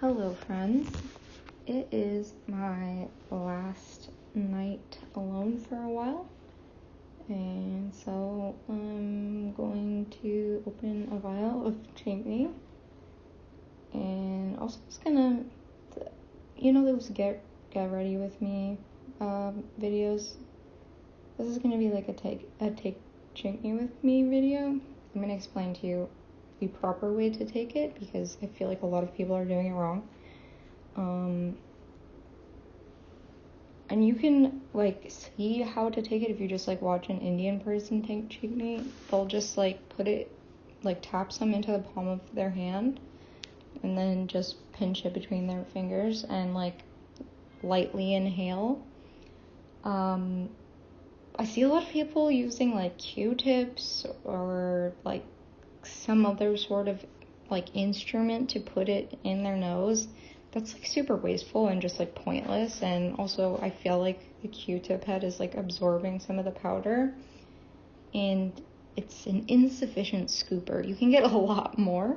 Hello friends, it is my last night alone for a while, and so I'm going to open a vial of chhinkni, and also just gonna, those get ready with me videos. This is gonna be like a take chhinkni with me video. I'm gonna explain to you the proper way to take it because I feel like a lot of people are doing it wrong. And you can see how to take it if you just watch an Indian person take chhinkni. They'll just put it, tap some into the palm of their hand and then just pinch it between their fingers and lightly inhale. I see a lot of people using Q-tips or some other sort of instrument to put it in their nose. That's super wasteful and just pointless. And also I feel like the Q-tip head is absorbing some of the powder, and it's an insufficient scooper. You can get a lot more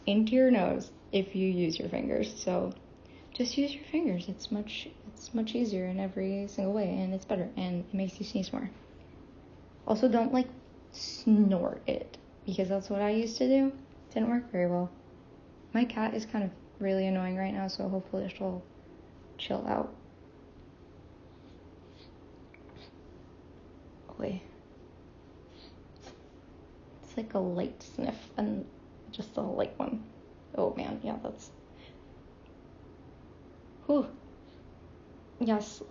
into your nose if you use your fingers. So just use your fingers. It's much easier in every single way, and it's better, and it makes you sneeze more. Also, don't snort it, because that's what I used to do. It didn't work very well. My cat is kind of really annoying right now, so hopefully she'll chill out. Okay. It's a light sniff and just a light one. Oh man, yeah, that's... Whew. Yes,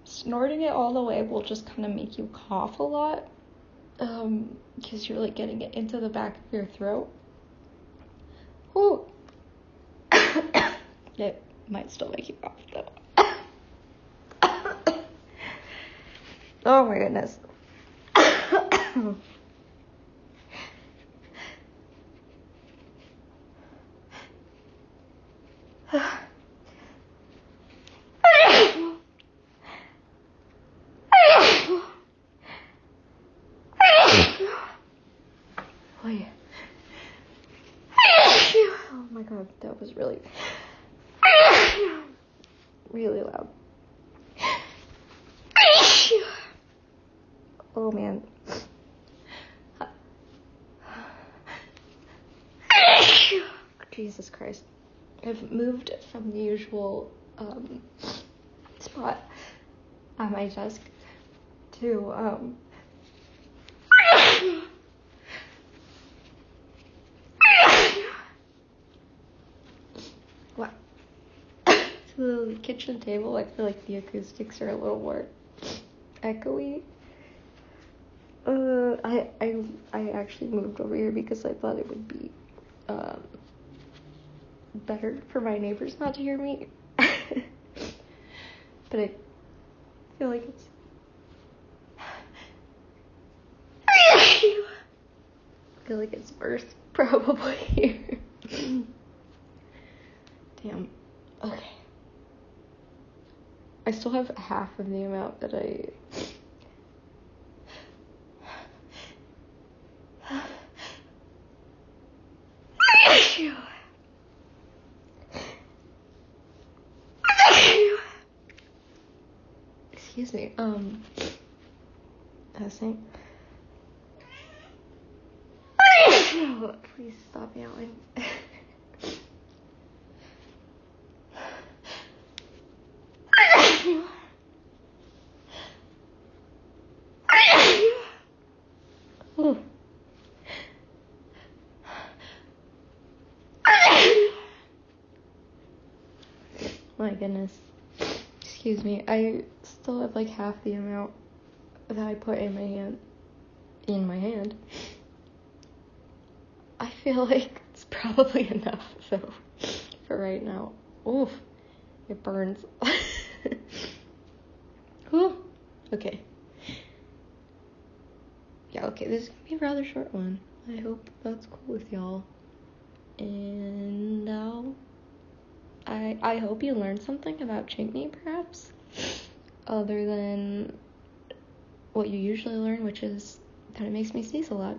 snorting it all the way will just kind of make you cough a lot, because you're getting it into the back of your throat. Whew. It might still make you cough though. Oh my goodness. Oh my god, that was really loud. Oh man. Jesus Christ. I've moved from the usual spot on my desk to what? To the kitchen table. I feel like the acoustics are a little more echoey. I actually moved over here because I thought it would be better for my neighbors not to hear me. But I feel like it's worse probably here. Damn. Okay. I still have half of the amount that I... Excuse me. I was saying... Please stop yelling. My goodness. Excuse me. I still have half the amount that I put in my hand. I feel like it's probably enough though for right now. Oof. It burns. Whew. Okay. Yeah, okay, this is gonna be a rather short one. I hope that's cool with y'all. And now, I hope you learned something about chhinkni, perhaps, other than what you usually learn, which is that it makes me sneeze a lot.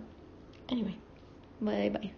Anyway, bye-bye.